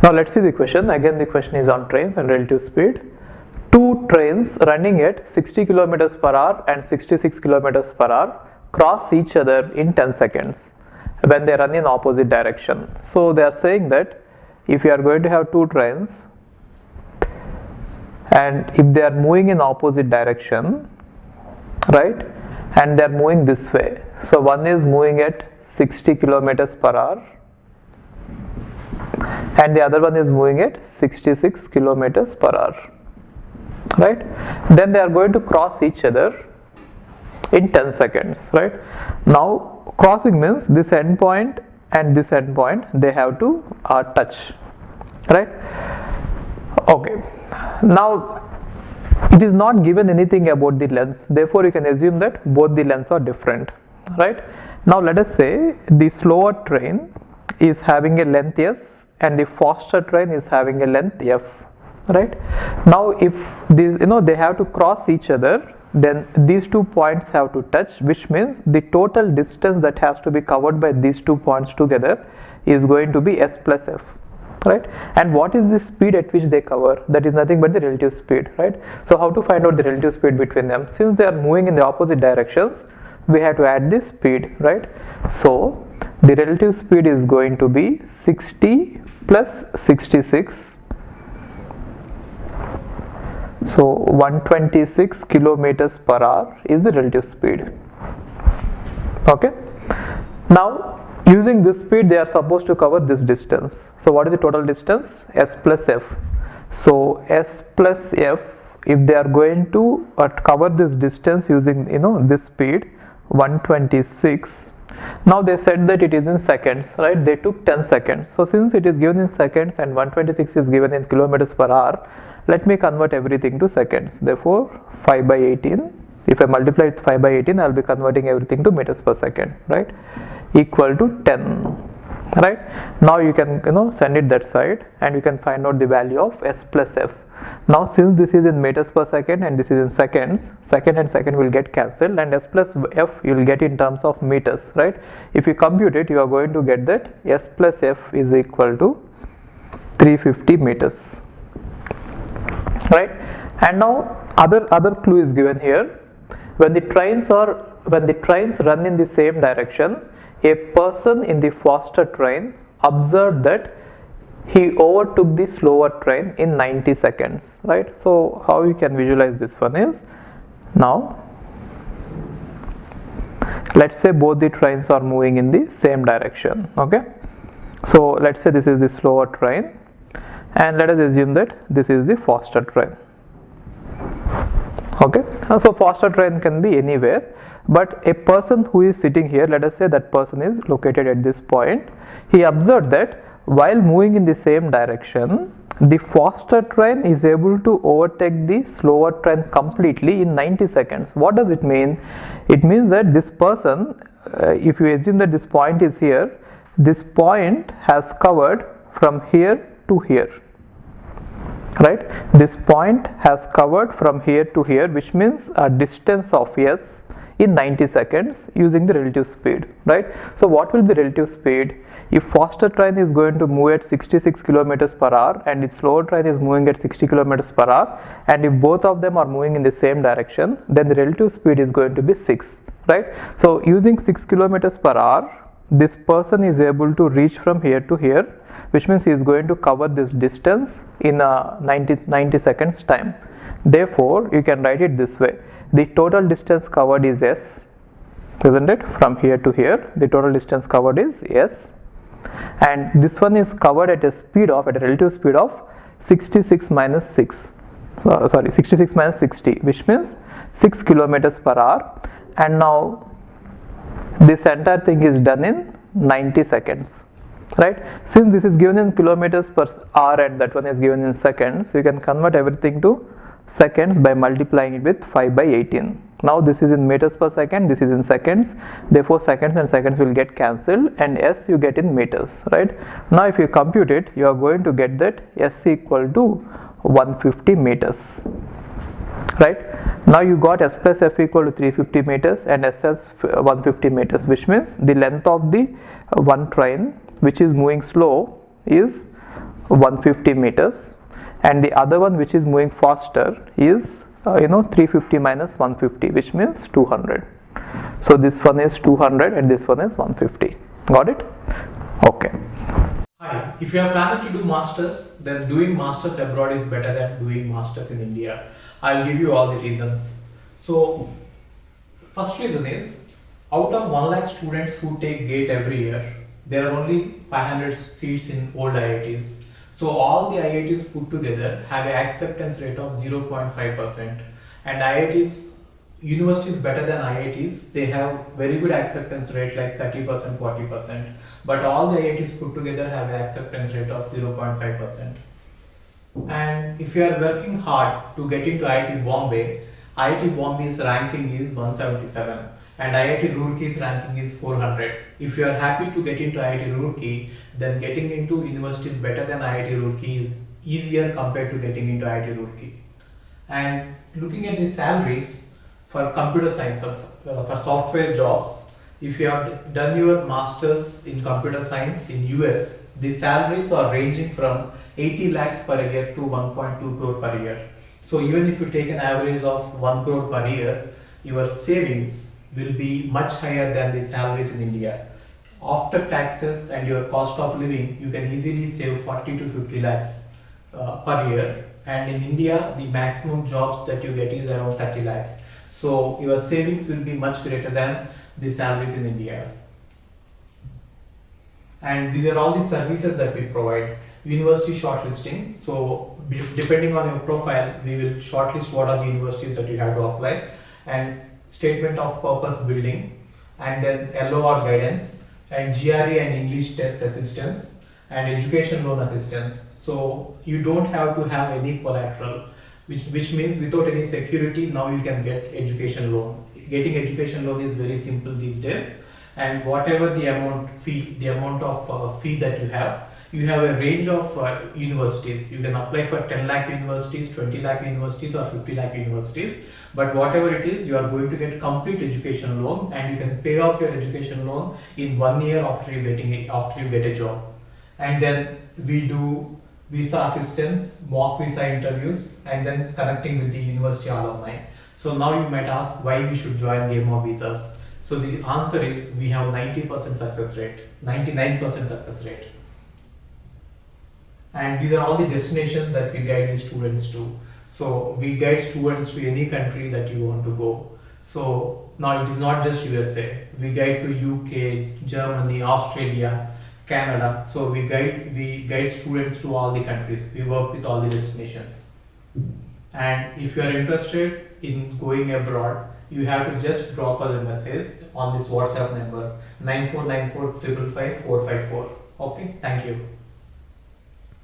Now let's see the question. Again, the question is on trains and relative speed. Two trains running at 60 kilometers per hour and 66 kilometers per hour cross each other in 10 seconds when they run in opposite direction. So they are saying that if you are going to have two trains and if they are moving in opposite direction, right, and they are moving this way, so one is moving at 60 kilometers per hour and the other one is moving at 66 kilometers per hour, right, then they are going to cross each other in 10 seconds, right. Now crossing means this end point and this end point, they have to touch, right. Okay, now it is not given anything about the lengths, therefore you can assume that both the lengths are different, right. Now let us say the slower train is having a length S and the faster train is having a length F, right. Now if these, they have to cross each other, then these 2 points have to touch, which means the total distance that has to be covered by these 2 points together is going to be S plus F, right. And what is the speed at which they cover? That is nothing but the relative speed, right. So how to find out the relative speed between them? Since they are moving in the opposite directions, we have to add this speed, right. So the relative speed is going to be 60 plus 66, so 126 kilometers per hour is the relative speed. Okay, now using this speed they are supposed to cover this distance. So what is the total distance? S plus F. So S plus F, if they are going to cover this distance using this speed 126, now they said that it is in seconds, right. They took 10 seconds. So since it is given in seconds and 126 is given in kilometers per hour, let me convert everything to seconds. Therefore 5 by 18, if I multiply it 5 by 18, I will be converting everything to meters per second, right, equal to 10, right. Now you can send it that side and you can find out the value of S plus F. Now since this is in meters per second and this is in seconds, second and second will get cancelled and S plus F you will get in terms of meters, right. If you compute it, you are going to get that S plus F is equal to 350 meters, right. And now other clue is given here. When the trains run in the same direction, a person in the faster train observed that he overtook the slower train in 90 seconds, right. So how you can visualize this one is, now let's say both the trains are moving in the same direction. Okay, so let's say this is the slower train and let us assume that this is the faster train. Okay, so faster train can be anywhere, but a person who is sitting here, let us say that person is located at this point, he observed that while moving in the same direction, the faster train is able to overtake the slower train completely in 90 seconds. What does it mean? It means that this person, if you assume that this point is here, this point has covered from here to here, right. This point has covered from here to here, which means a distance of S in 90 seconds using the relative speed, right. So what will be the relative speed? If faster train is going to move at 66 kilometers per hour and its slower train is moving at 60 kilometers per hour, and if both of them are moving in the same direction, then the relative speed is going to be 6, right. So using 6 kilometers per hour, this person is able to reach from here to here, which means he is going to cover this distance in a 90 seconds time. Therefore you can write it this way: the total distance covered is S, isn't it? From here to here, the total distance covered is S, and this one is covered at a relative speed of 66 minus 60, which means 6 kilometers per hour. And now this entire thing is done in 90 seconds, right. Since this is given in kilometers per hour and that one is given in seconds, so you can convert everything to seconds by multiplying it with 5 by 18. Now this is in meters per second, this is in seconds, therefore seconds and seconds will get cancelled and S you get in meters, right. Now if you compute it, you are going to get that S equal to 150 meters, right. Now you got S plus F equal to 350 meters and S as 150 meters, which means the length of the one train which is moving slow is 150 meters, and the other one which is moving faster is 350 minus 150, which means 200. So this one is 200 and this one is 150. Got it? Okay. Hi, if you are planning to do masters, then doing masters abroad is better than doing masters in India. I'll give you all the reasons. So, first reason is, out of 1 lakh students who take GATE every year, there are only 500 seats in old IITs. So all the IITs put together have an acceptance rate of 0.5%, and IITs, universities better than IITs, they have very good acceptance rate like 30%, 40%, but all the IITs put together have an acceptance rate of 0.5%. And if you are working hard to get into IIT Bombay's ranking is 177 and IIT Roorkee's ranking is 400. If you are happy to get into IIT Roorkee, then getting into universities better than IIT Roorkee is easier compared to getting into IIT Roorkee. And looking at the salaries for computer science, for software jobs, if you have done your masters in computer science in US, the salaries are ranging from 80 lakhs per year to 1.2 crore per year. So even if you take an average of 1 crore per year, your savings will be much higher than the salaries in India. After taxes and your cost of living, you can easily save 40 to 50 lakhs per year. And in India, the maximum jobs that you get is around 30 lakhs. So your savings will be much greater than the salaries in India. And these are all the services that we provide. University shortlisting. So depending on your profile, we will shortlist what are the universities that you have to apply, and statement of purpose building, and then LOR guidance, and GRE and English test assistance, and education loan assistance. So you don't have to have any collateral, which means without any security, now you can get education loan. Getting education loan is very simple these days, and whatever the amount of fee that you have a range of universities. You can apply for 10 lakh universities, 20 lakh universities, or 50 lakh universities. But whatever it is, you are going to get complete education loan, and you can pay off your education loan in 1 year after you get a job. And then we do visa assistance, mock visa interviews, and then connecting with the university alumni. So now you might ask why we should join Game of Visas. So the answer is we have 90% success rate, 99% success rate. And these are all the destinations that we guide the students to. So we guide students to any country that you want to go. So now it is not just USA. We guide to UK, Germany, Australia, Canada. So we guide students to all the countries. We work with all the destinations. And if you are interested in going abroad, you have to just drop us a message on this WhatsApp number 9494 555 454. Okay, thank you.